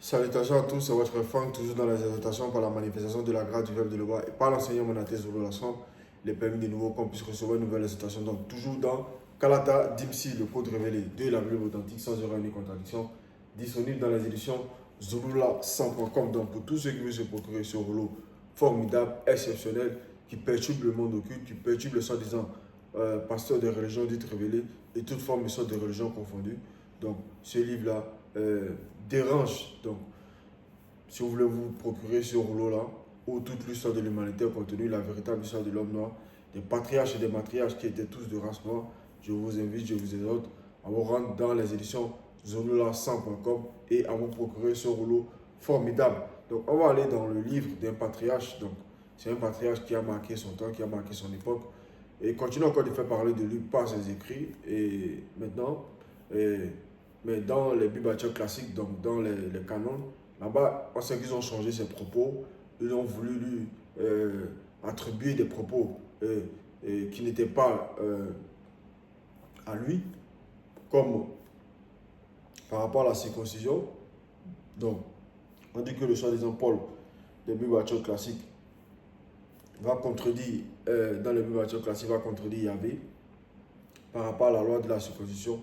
Salutations à tous, c'est votre Franck, toujours dans les exhortations par la manifestation de la grâce du verbe de loi et par l'enseignement monétaire sur l'ensemble, les permis de nouveau qu'on puisse recevoir une nouvelle exhortation. Donc, toujours dans Kalata Dimsi, le code révélé de la Bible authentique sans erreur ni contradiction, disponible dans les éditions Zulula 100.com. Donc, pour tous ceux qui veulent se procurer ce rouleau formidable, exceptionnel, qui perturbe le monde occulte, qui perturbe le soi-disant pasteur de religion dites révélées et toute forme et sorte de religion confondue. Donc, ce livre-là dérange. Donc, si vous voulez vous procurer ce rouleau-là, où toute l'histoire de l'humanité a contenu la véritable histoire de l'homme noir, des patriarches et des matriarches qui étaient tous de race noire, je vous invite, je vous exhorte à vous rendre dans les éditions zonula100.com et à vous procurer ce rouleau formidable. Donc, on va aller dans le livre d'un patriarche. Donc, c'est un patriarche qui a marqué son temps, qui a marqué son époque, et continue encore de faire parler de lui par ses écrits. Et maintenant, mais dans les Bibles classiques, donc dans les canons, là-bas, on sait qu'ils ont changé ses propos. Ils ont voulu lui attribuer des propos qui n'étaient pas à lui, comme par rapport à la circoncision. Donc, on dit que le soi-disant Paul des Bibles classiques va contredire, dans les Bibles classiques, va contredire Yahvé par rapport à la loi de la circoncision,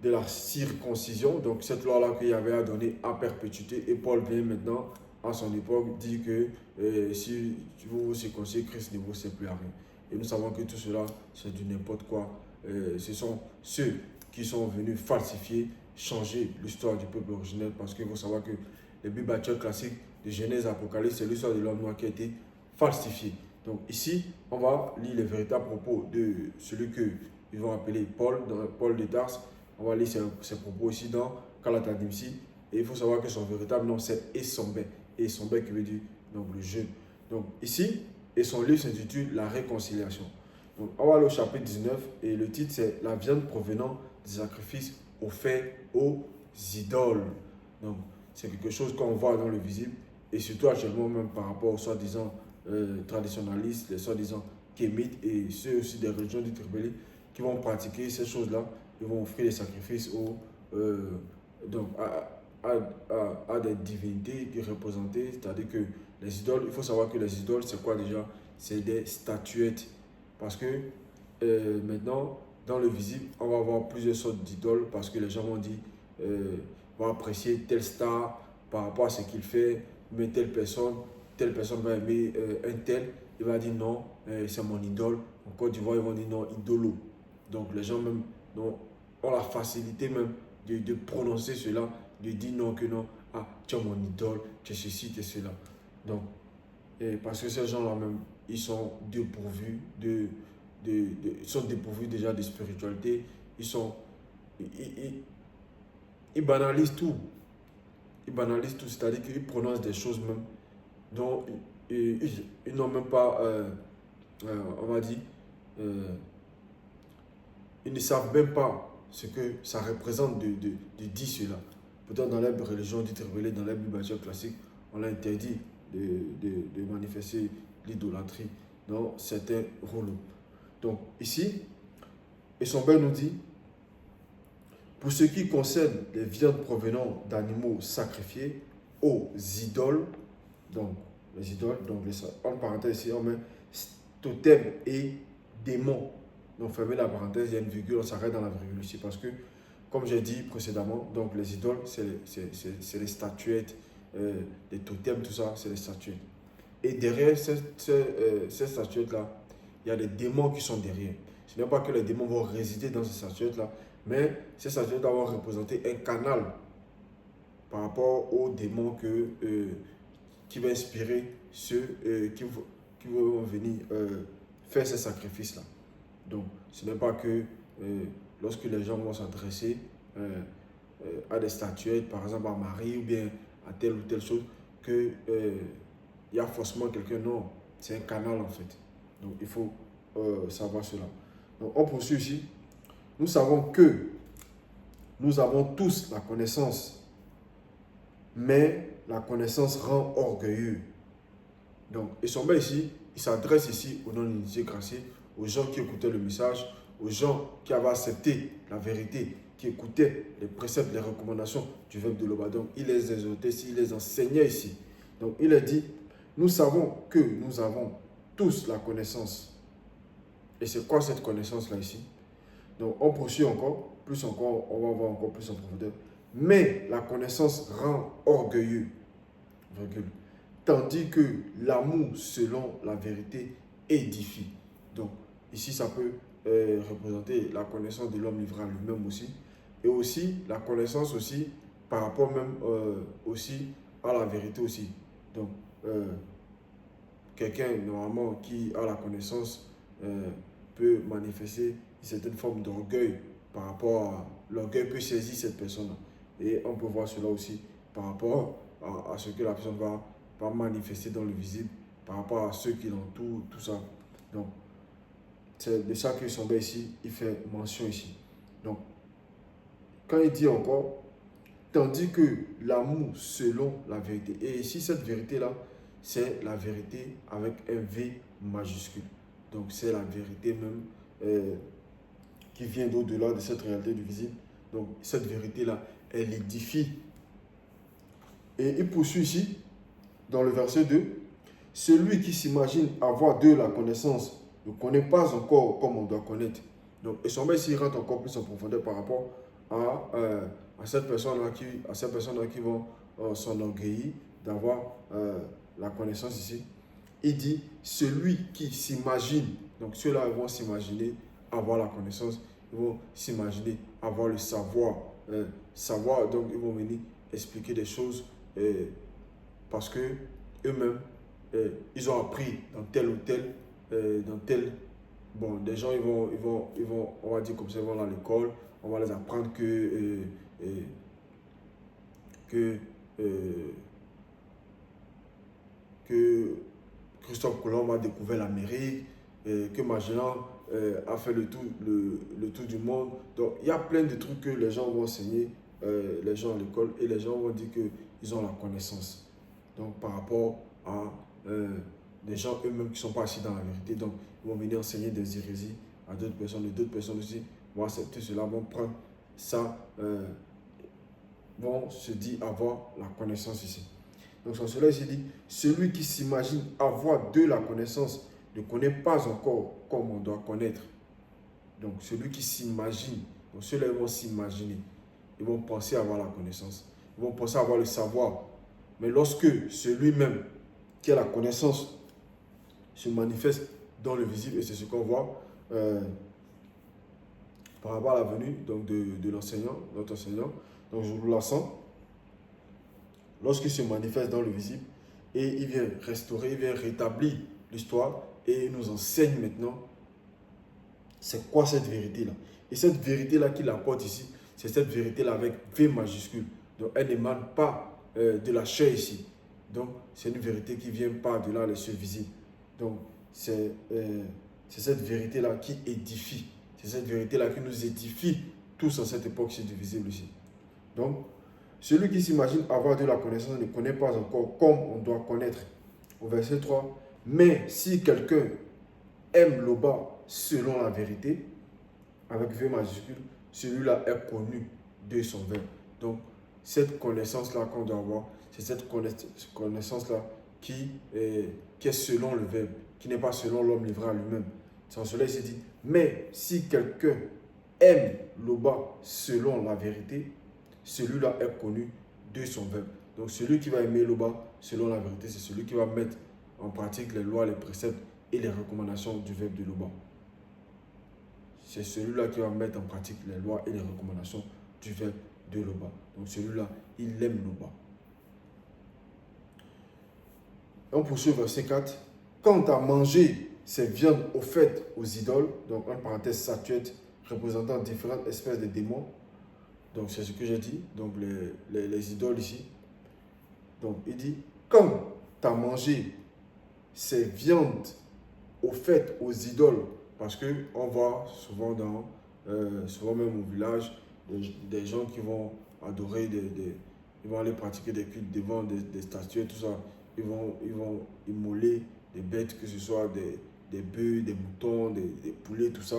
de la circoncision. Donc, cette loi-là que Yahvé a donnée à perpétuité. Et Paul vient maintenant, à son époque, dire que si vous vous circoncisez, Christ ne vous sert plus à rien. Et nous savons que tout cela, c'est du n'importe quoi. Ce sont ceux qui sont venus falsifier, changer l'histoire du peuple originel, parce qu'il faut savoir que les Bibles classiques de Genèse à Apocalypse, c'est l'histoire de l'homme noir qui a été falsifiée. Donc ici, on va lire les véritables propos de celui qu'ils vont appeler Paul de Tarse. On va lire ses propos ici dans Kalata Dimsi. Et il faut savoir que son véritable nom, c'est Essombe. Essombe qui veut dire donc, le jeûne. Donc ici, et son livre s'intitule La réconciliation. Donc on va aller au chapitre 19 et le titre c'est La viande provenant des sacrifices offerts aux idoles. Donc c'est quelque chose qu'on voit dans le visible et surtout actuellement même par rapport aux soi-disant traditionnalistes, les soi-disant kémites et ceux aussi des religions dites rebelles qui vont pratiquer ces choses-là. Ils vont offrir des sacrifices donc à des divinités qui représentaient, c'est-à-dire que les idoles, il faut savoir que les idoles, c'est quoi déjà? C'est des statuettes. Parce que maintenant, dans le visible, on va avoir plusieurs sortes d'idoles parce que les gens vont apprécier telle star par rapport à ce qu'il fait, mais telle personne va aimer un tel, il va dire non, c'est mon idole. En Côte d'Ivoire, ils vont dire non, idolo. Donc les gens même ont la facilité même de prononcer cela, de dire non que non, ah, tu es mon idole, tu es ceci, tu es cela. Donc, parce que ces gens-là même, ils sont dépourvus ils sont dépourvus déjà de spiritualité, ils banalisent tout. Ils banalisent tout, c'est-à-dire qu'ils prononcent des choses même dont ils n'ont même pas, on va dire, ils ne savent même pas ce que ça représente de dire cela. Pourtant, dans les religions dites révélées, dans les Bibles classiques, on a interdit de manifester l'idolâtrie dans certains rouleaux. Donc, ici, Essombe nous dit, pour ce qui concerne les viandes provenant d'animaux sacrifiés aux idoles, donc les idoles, donc en parenthèse ici, on met totem et démon. Donc, fermez la parenthèse, il y a une virgule, on s'arrête dans la virgule ici parce que, comme j'ai dit précédemment, donc les idoles, c'est les statuettes, les totems, tout ça, c'est les statuettes. Et derrière ces statuettes-là, il y a des démons qui sont derrière. Ce n'est pas que les démons vont résider dans ces statuettes-là, mais ces statuettes vont représenter un canal par rapport aux démons qui va inspirer ceux qui vont venir faire ces sacrifices-là. Donc, ce n'est pas que lorsque les gens vont s'adresser à des statuettes, par exemple à Marie ou bien à telle ou telle chose, qu'il y a forcément quelqu'un. Non, c'est un canal en fait. Donc, il faut savoir cela. Donc, on poursuit ici. Nous savons que nous avons tous la connaissance, mais la connaissance rend orgueilleux. Donc, Essombe ici, il s'adresse ici au non-initiés graciés, aux gens qui écoutaient le message, aux gens qui avaient accepté la vérité, qui écoutaient les préceptes, les recommandations du verbe de Loba. Donc, il les exhortait ici, il les enseignait ici. Donc, il a dit, nous savons que nous avons tous la connaissance. Et c'est quoi cette connaissance-là ici? Donc, on poursuit encore, plus encore, on va voir encore plus en profondeur. Mais la connaissance rend orgueilleux, virgule, tandis que l'amour selon la vérité édifie. Donc, ici, ça peut représenter la connaissance de l'homme livré à lui-même aussi. Et aussi, la connaissance aussi par rapport même aussi à la vérité aussi. Donc, quelqu'un, normalement, qui a la connaissance peut manifester une certaine forme d'orgueil par rapport à... L'orgueil peut saisir cette personne-là. Et on peut voir cela aussi par rapport à ce que la personne va manifester dans le visible, par rapport à ceux qui l'entourent, tout ça. Donc, c'est de ça que Sommet ici, il fait mention ici. Donc, quand il dit encore, tandis que l'amour selon la vérité. Et ici, cette vérité-là, c'est la vérité avec un V majuscule. Donc, c'est la vérité même qui vient d'au-delà de cette réalité du visible. Donc, cette vérité-là, elle édifie. Et il poursuit ici, dans le verset 2, celui qui s'imagine avoir de la connaissance ne connaît pas encore comme on doit connaître. Donc, et son ici rentre encore plus en profondeur par rapport à cette personne-là qui vont s'enorgueillir d'avoir la connaissance ici. Il dit, celui qui s'imagine, donc ceux-là vont s'imaginer avoir la connaissance, ils vont s'imaginer avoir le savoir, donc ils vont venir expliquer des choses parce que eux-mêmes, ils ont appris dans tel ou tel, bon, des gens, ils vont, on va dire comme ça, ils vont à l'école, on va les apprendre que Christophe Colomb a découvert l'Amérique, que Magellan a fait le tour du monde. Donc, il y a plein de trucs que les gens vont enseigner, les gens à l'école, et les gens vont dire qu'ils ont la connaissance. Donc, par rapport à des gens eux-mêmes qui ne sont pas assis dans la vérité. Donc, ils vont venir enseigner des hérésies à d'autres personnes, et d'autres personnes aussi vont accepter cela, vont prendre ça, vont se dire avoir la connaissance ici. Donc, sur cela, il dit, celui qui s'imagine avoir de la connaissance ne connaît pas encore comme on doit connaître. Donc, celui qui s'imagine, donc ceux-là vont s'imaginer, ils vont penser avoir la connaissance, ils vont penser avoir le savoir. Mais lorsque celui-même qui a la connaissance se manifeste dans le visible, et c'est ce qu'on voit par rapport à la venue donc de l'enseignant, notre enseignant, donc je vous la sens. Lorsqu'il se manifeste dans le visible et il vient restaurer, il vient rétablir l'histoire et il nous enseigne maintenant c'est quoi cette vérité-là. Et cette vérité-là qu'il apporte ici, c'est cette vérité-là avec V majuscule. Donc elle n'émane pas de la chair ici. Donc c'est une vérité qui vient pas de là, les cieux visibles. Donc c'est cette vérité-là qui édifie. C'est cette vérité-là qui nous édifie tous en cette époque-ci du visible ici. Donc, celui qui s'imagine avoir de la connaissance ne connaît pas encore comme on doit connaître. Au verset 3, mais si quelqu'un aime le bas selon la vérité, avec V majuscule, celui-là est connu de son verbe. Donc, cette connaissance-là qu'on doit avoir, c'est cette connaissance-là qui est selon le verbe, qui n'est pas selon l'homme livré à lui-même. C'est en cela il s'est dit, mais si quelqu'un aime le bas selon la vérité, celui-là est connu de son verbe. Donc celui qui va aimer le bas selon la vérité, c'est celui qui va mettre en pratique les lois, les préceptes et les recommandations du verbe de Loba. C'est celui-là qui va mettre en pratique les lois et les recommandations du verbe de Loba. Donc celui-là, il aime Loba. On poursuit verset 4. Quant à manger ces viandes offertes aux idoles, donc en parenthèse statuettes représentant différentes espèces de démons, donc c'est ce que j'ai dit, donc les idoles ici. Donc il dit, quant à manger ces viandes offertes aux idoles, parce qu'on voit souvent souvent même au village, des gens qui vont adorer, ils vont aller pratiquer des cultes devant des statues, tout ça. Ils vont immoler des bêtes, que ce soit des bœufs, des moutons, des poulets, tout ça.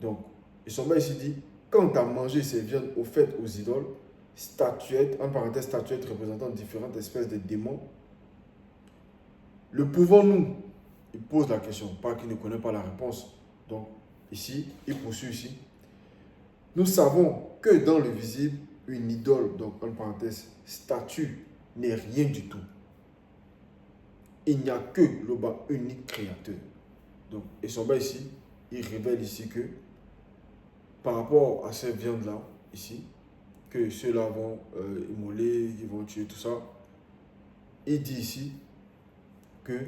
Donc, ils sont bien ici dit, quant à manger ces viandes offertes aux idoles, statuettes, en parenthèse statuettes représentant différentes espèces de démons, le pouvons-nous? Il pose la question, pas qu'il ne connaît pas la réponse. Donc, ici, il poursuit ici. Nous savons que dans le visible, une idole, donc en parenthèse, statue, n'est rien du tout. Il n'y a que le bas unique créateur. Donc, et son bas ici, il révèle ici que par rapport à cette viande-là, ici, que ceux-là vont immoler, ils vont tuer, tout ça, il dit ici que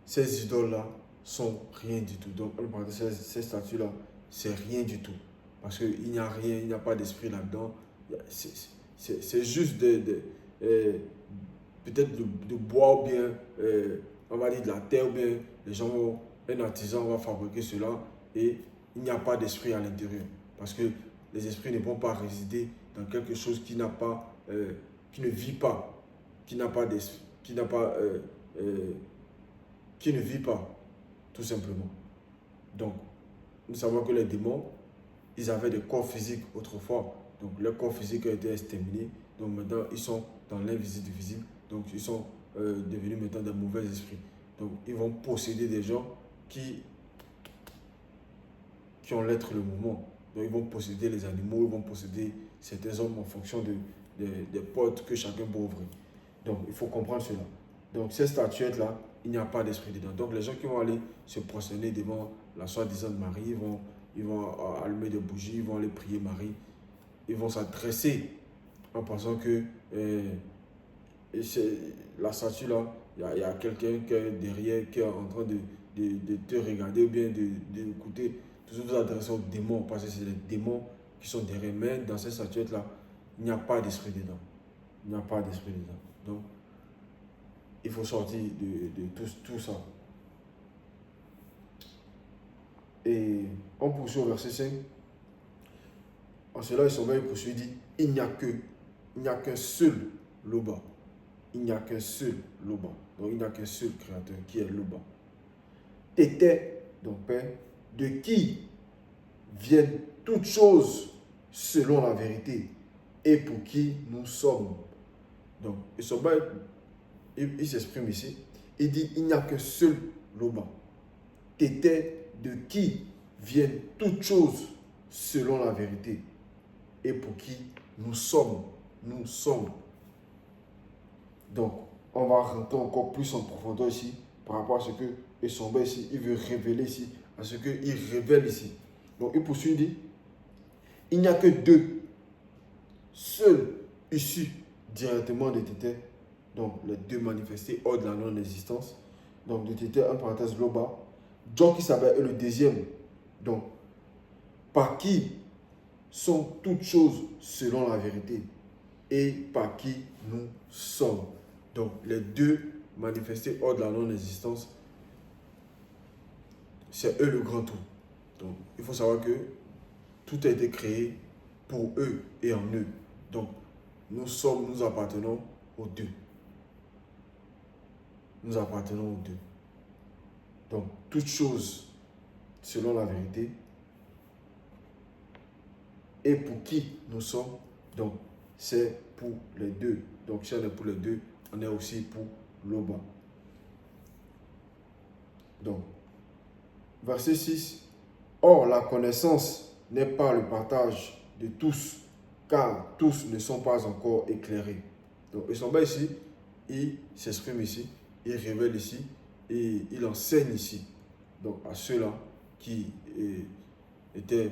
ces idoles-là sont rien du tout. Donc, en parenthèse, ces statues-là, c'est rien du tout. Parce qu'il n'y a rien, il n'y a pas d'esprit là-dedans. C'est juste peut-être de bois ou bien, on va dire de la terre ou bien les gens vont, un artisan va fabriquer cela et il n'y a pas d'esprit à l'intérieur. Parce que les esprits ne vont pas résider dans quelque chose qui n'a pas, qui ne vit pas, qui n'a pas d'esprit, qui ne vit pas, tout simplement. Donc, nous savons que les démons, ils avaient des corps physiques autrefois. Donc, leur corps physique a été exterminé. Donc, maintenant, ils sont dans l'invisible du visible. Donc, ils sont devenus maintenant des mauvais esprits. Donc, ils vont posséder des gens qui ont l'être le mouvement. Donc, ils vont posséder les animaux, ils vont posséder certains hommes en fonction des portes que chacun peut ouvrir. Donc, il faut comprendre cela. Donc, ces statuettes-là, il n'y a pas d'esprit dedans. Donc, les gens qui vont aller se prosterner devant la soi-disant Marie, ils vont allumer des bougies, ils vont aller prier Marie. Ils vont s'adresser en pensant que la statue là, il y a quelqu'un qui est derrière, qui est en train de te regarder ou bien d'écouter. Toujours vous adresser aux démons, parce que c'est les démons qui sont derrière. Mais dans cette statuette là, il n'y a pas d'esprit dedans. Il n'y a pas d'esprit dedans. Donc, il faut sortir de tout ça. Et on poursuit au verset 5. En cela, il poursuit, il dit, il n'y a qu'un seul Loba. Il n'y a qu'un seul Loba. Donc, il n'y a qu'un seul créateur qui est Loba. T'étais, donc Père, de qui viennent toutes choses selon la vérité et pour qui nous sommes. Donc, il s'exprime ici. Il dit, il n'y a qu'un seul Loba. T'étais de qui viennent toutes choses selon la vérité et pour qui nous sommes. Nous sommes. Donc, on va rentrer encore plus en profondeur ici par rapport à ce que Essomba ici, il veut révéler ici, à ce qu'il révèle ici. Donc, il poursuit, il dit, il n'y a que deux, seuls issus directement de Tété, donc les deux manifestés hors de la non-existence, donc de Tété, en parenthèse Loba, John qui s'appelle est le deuxième, donc par qui sont toutes choses selon la vérité et par qui nous sommes. Donc, les deux manifestés hors de la non-existence, c'est eux le grand tout. Donc, il faut savoir que tout a été créé pour eux et en eux. Donc, nous appartenons aux deux. Nous appartenons aux deux. Donc, toutes choses selon la vérité et pour qui nous sommes, donc c'est pour les deux. Donc si on est pour les deux, on est aussi pour l'Oba. Donc, verset 6. Or, la connaissance n'est pas le partage de tous, car tous ne sont pas encore éclairés. Donc, ils sont bas ici, il s'exprime ici, il révèle ici, et il enseigne ici. Donc, à ceux-là qui étaient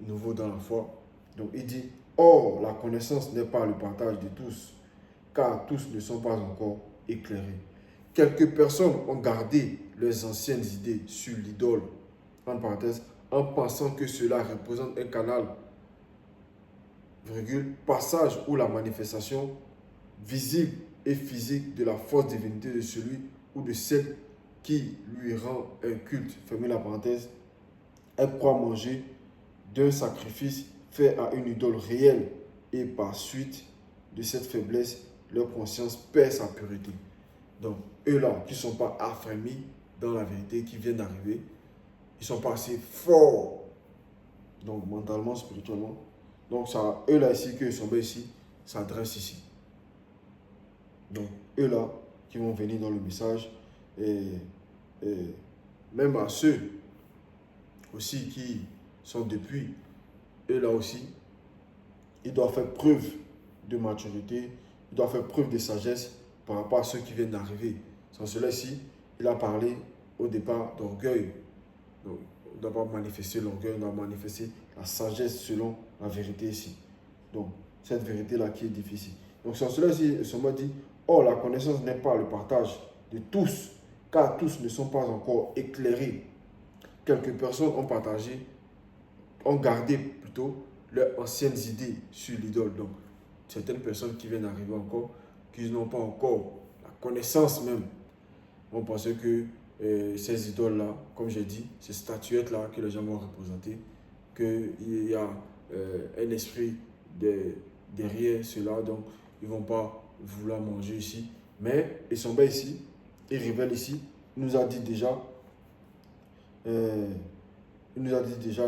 nouveau dans la foi. Donc il dit, or la connaissance n'est pas le partage de tous, car tous ne sont pas encore éclairés. Quelques personnes ont gardé leurs anciennes idées sur l'idole, en parenthèse, en pensant que cela représente un canal, passage ou la manifestation visible et physique de la force divinité de celui ou de celle qui lui rend un culte, fermez la parenthèse. Elle croit manger d'un sacrifice fait à une idole réelle et par suite de cette faiblesse, leur conscience perd sa pureté. Donc, eux-là, qui ne sont pas affermis dans la vérité, qui viennent d'arriver, ils ne sont pas assez forts donc mentalement, spirituellement. Donc, ça, eux là ici, que sont ici, s'adressent ici. Donc, eux là, qui vont venir dans le message, et même à ceux aussi qui sont depuis, eux là aussi, ils doivent faire preuve de maturité, ils doivent faire preuve de sagesse par rapport à ceux qui viennent d'arriver. Sans cela-ci, il a parlé au départ d'orgueil. Donc, on ne doit pas manifester l'orgueil, on doit manifester la sagesse selon la vérité ici. Donc, cette vérité-là qui est difficile. Donc, sans cela-ci, ce mot dit, oh, la connaissance n'est pas le partage de tous, car tous ne sont pas encore éclairés. Quelques personnes ont partagé, ont gardé plutôt leurs anciennes idées sur l'idole. Donc, certaines personnes qui viennent d'arriver encore, qui n'ont pas encore la connaissance même, vont penser que ces idoles-là, comme j'ai dit, ces statuettes-là que les gens vont représenter, qu'il y a un esprit derrière cela, donc ils ne vont pas vouloir manger ici. Mais ils sont bien ici, ils révèlent ici, il nous a dit déjà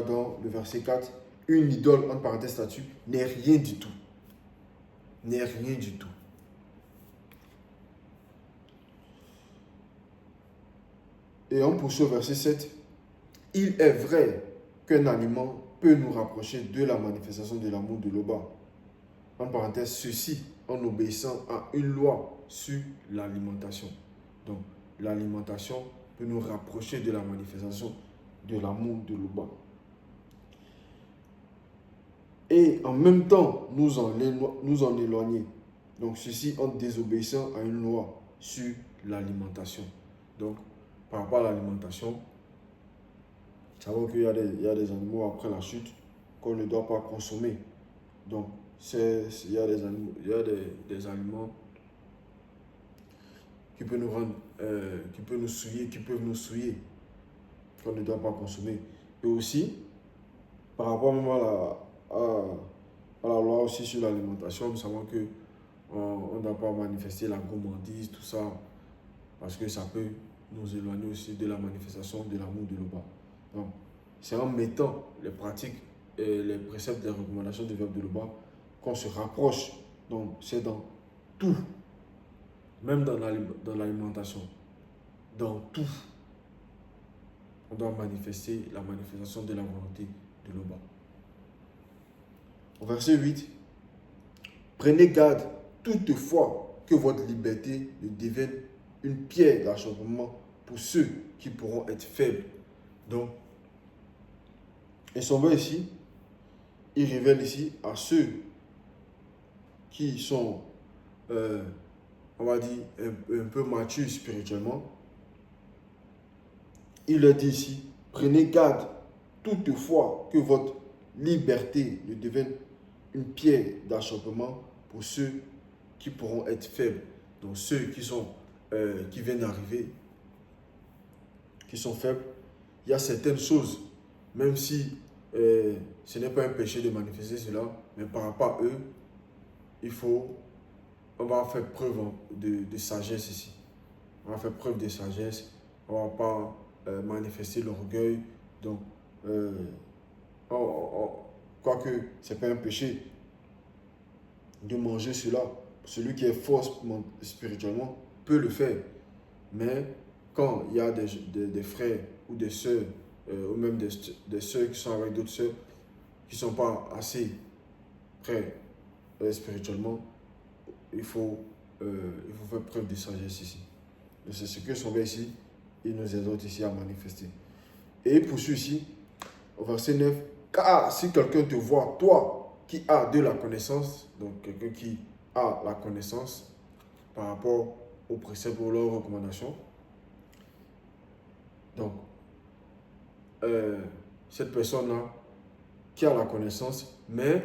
dans le verset 4, une idole, entre parenthèses statue, n'est rien du tout. N'est rien du tout. Et on poursuit au verset 7. Il est vrai qu'un aliment peut nous rapprocher de la manifestation de l'amour de l'Oba. En parenthèse, ceci en obéissant à une loi sur l'alimentation. Donc, l'alimentation peut nous rapprocher de la manifestation de l'amour de l'Oba. Et en même temps, nous en éloigner. Donc, ceci en désobéissant à une loi sur l'alimentation. Donc, par rapport à l'alimentation, nous savons qu'il y a des animaux après la chute qu'on ne doit pas consommer. Donc, il y a des aliments qui peuvent nous rendre, qui peuvent nous souiller, qu'on ne doit pas consommer. Et aussi, par rapport même à la loi aussi sur l'alimentation, nous savons que on ne doit pas manifester la gourmandise, tout ça, parce que ça peut nous éloigner aussi de la manifestation de l'amour de l'Oba. Donc, c'est en mettant les pratiques et les préceptes des recommandations du verbe de l'Oba qu'on se rapproche. Donc, c'est dans tout, même dans l'alimentation, dans tout, on doit manifester la manifestation de la volonté de l'Oba. Au verset 8, prenez garde toutefois que votre liberté ne devienne une pierre d'achoppement pour ceux qui pourront être faibles. Donc, et son verset ici, il révèle ici à ceux qui sont, on va dire, un peu matures spirituellement. Il leur dit ici, prenez garde toutefois que votre liberté ne devienne une pierre d'achoppement pour ceux qui pourront être faibles. Donc ceux qui viennent d'arriver, qui sont faibles, il y a certaines choses, même si ce n'est pas un péché de manifester cela, mais par rapport à eux, on va faire preuve de sagesse ici. On va faire preuve de sagesse, on ne va pas manifester l'orgueil. Donc, quoique ce n'est pas un péché de manger cela, celui qui est fort spirituellement peut le faire. Mais quand il y a des frères ou des sœurs, ou même des sœurs qui sont avec d'autres sœurs, qui ne sont pas assez près spirituellement, il faut faire preuve de sagesse ici. Et c'est ce que son verset ici, il nous exhorte ici à manifester. Et il poursuit ici, au verset 9, car si quelqu'un te voit, toi qui as de la connaissance, donc quelqu'un qui a la connaissance par rapport aux préceptes ou aux recommandations, donc cette personne-là qui a la connaissance, mais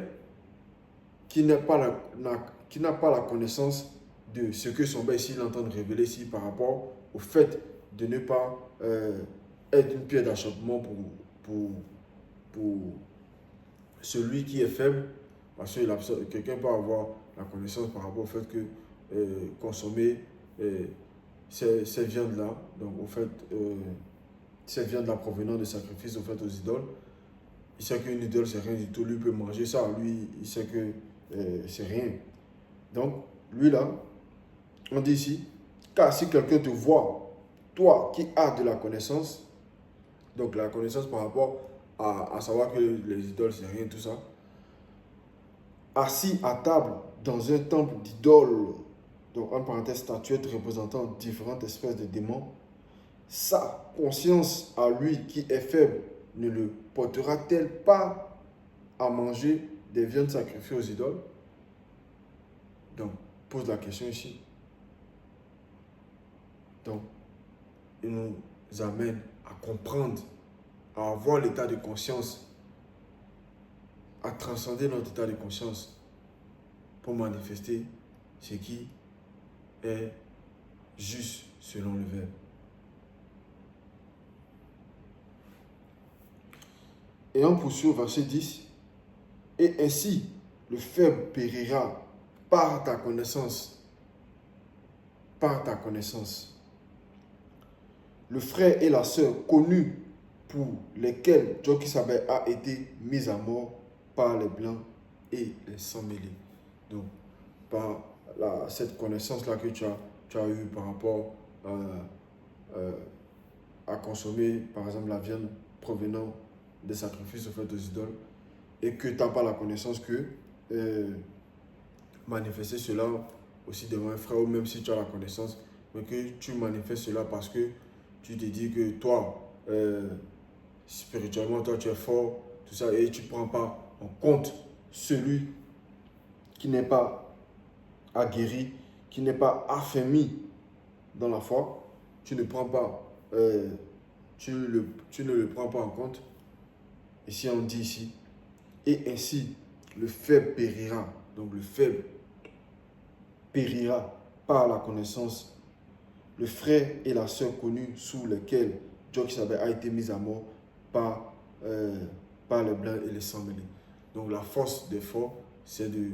qui n'a pas la connaissance de ce que son ici il entend révéler ici par rapport au fait de ne pas être une pierre d'achoppement pour celui qui est faible, parce que quelqu'un peut avoir la connaissance par rapport au fait que consommer ces viandes-là, donc au fait, ces viandes-là provenant de sacrifices au fait aux idoles, il sait qu'une idole, c'est rien du tout. Lui peut manger ça. Lui, il sait que c'est rien. Donc, lui là, on dit ici, car si quelqu'un te voit, toi qui as de la connaissance, donc la connaissance par rapport à savoir que les idoles, c'est rien, tout ça, assis à table dans un temple d'idoles, donc en parenthèse, statuettes représentant différentes espèces de démons, sa conscience à lui qui est faible ne le portera-t-elle pas à manger des viandes sacrifiées aux idoles? Donc, pose la question ici. Donc, il nous amène à comprendre, à avoir l'état de conscience, à transcender notre état de conscience pour manifester ce qui est juste selon le verbe. Et on poursuit au verset 10. Et ainsi, le faible périra par ta connaissance. Par ta connaissance. Le frère et la sœur connus pour lesquels Jokisabe a été mis à mort par les blancs et les sans mêlés. Donc, par cette connaissance-là que tu as eue par rapport à consommer, par exemple, la viande provenant des sacrifices faits aux idoles, et que tu n'as pas la connaissance que manifester cela aussi devant un frère, ou même si tu as la connaissance, mais que tu manifestes cela parce que tu te dis que toi, spirituellement, toi tu es fort, tout ça, et tu ne prends pas en compte celui qui n'est pas aguerri, qui n'est pas affermi dans la foi, tu ne prends pas, tu ne le prends pas en compte. Ici on dit ici, et ainsi le faible périra. Donc le faible périra par la connaissance. Le frère et la sœur connus sous lesquels Jokisabe a été mis à mort par les blancs et les sans mêlés. Donc la force des forts, c'est de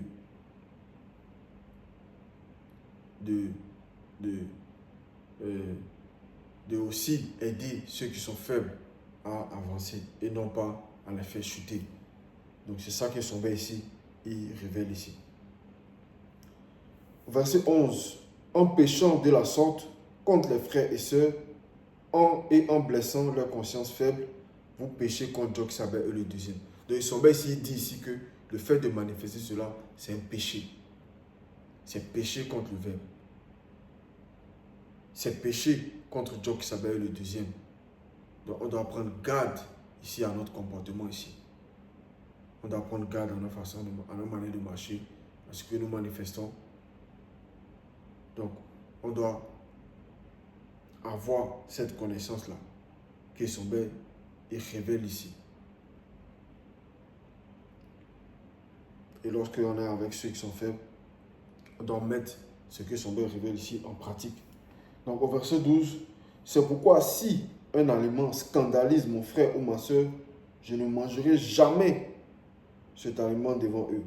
aussi aider ceux qui sont faibles à avancer et non pas à les faire chuter. Donc c'est ça que son verset ici, il révèle ici. Verset 11. En péchant de la sorte contre les frères et sœurs et en blessant leur conscience faible, vous péchez contre Jokisabe et le deuxième. Donc son verset ici dit ici que le fait de manifester cela, c'est un péché. C'est péché contre le verbe. C'est péché contre Jokisabe et le deuxième. Donc on doit prendre garde ici à notre comportement ici. On doit prendre garde à notre façon, à notre manière de marcher, à ce que nous manifestons. Donc, on doit avoir cette connaissance-là, que son Père il révèle ici. Et lorsque on est avec ceux qui sont faibles, on doit mettre ce que son Père révèle ici en pratique. Donc, au verset 12, c'est pourquoi si un aliment scandalise mon frère ou ma soeur, je ne mangerai jamais cet aliment devant eux,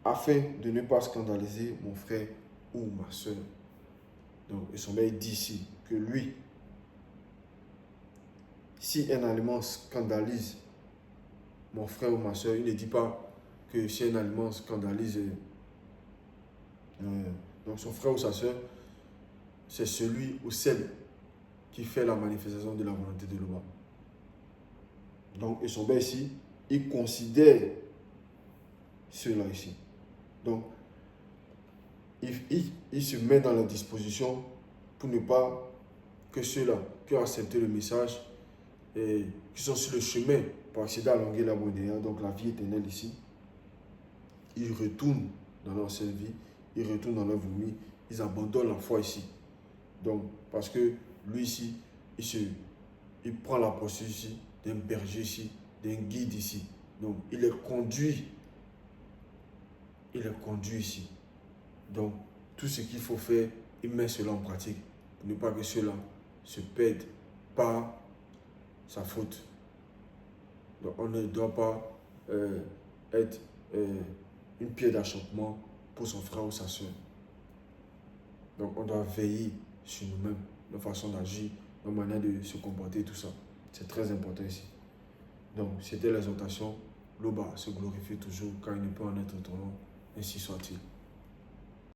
afin de ne pas scandaliser mon frère ou ma soeur. Donc, et son Père dit ici que lui, si un aliment scandalise mon frère ou ma soeur, il ne dit pas que si un aliment scandalise donc son frère ou sa soeur, c'est celui ou celle qui fait la manifestation de la volonté de l'Oba. Donc, et son Père ici, il considère cela ici. Donc, il se met dans la disposition pour ne pas que ceux-là qui ont accepté le message et qui sont sur le chemin pour accéder à l'Angé la Bodéa, donc la vie éternelle ici, ils retournent dans leur ancienne vie, ils retournent dans leur vomi, ils abandonnent la foi ici. Donc, parce que lui ici, il prend la posture ici d'un berger ici, d'un guide ici. Donc, il est conduit ici. Donc, tout ce qu'il faut faire, il met cela en pratique pour ne pas que cela se perde par sa faute. Donc, on ne doit pas être une pierre d'achoppement pour son frère ou sa soeur. Donc, on doit veiller sur nous-mêmes, nos façons d'agir, nos manières de se comporter, tout ça. C'est très important ici. Donc, c'était l'exhortation. L'Oba se glorifie toujours quand il ne peut en être autrement. Ainsi soit-il.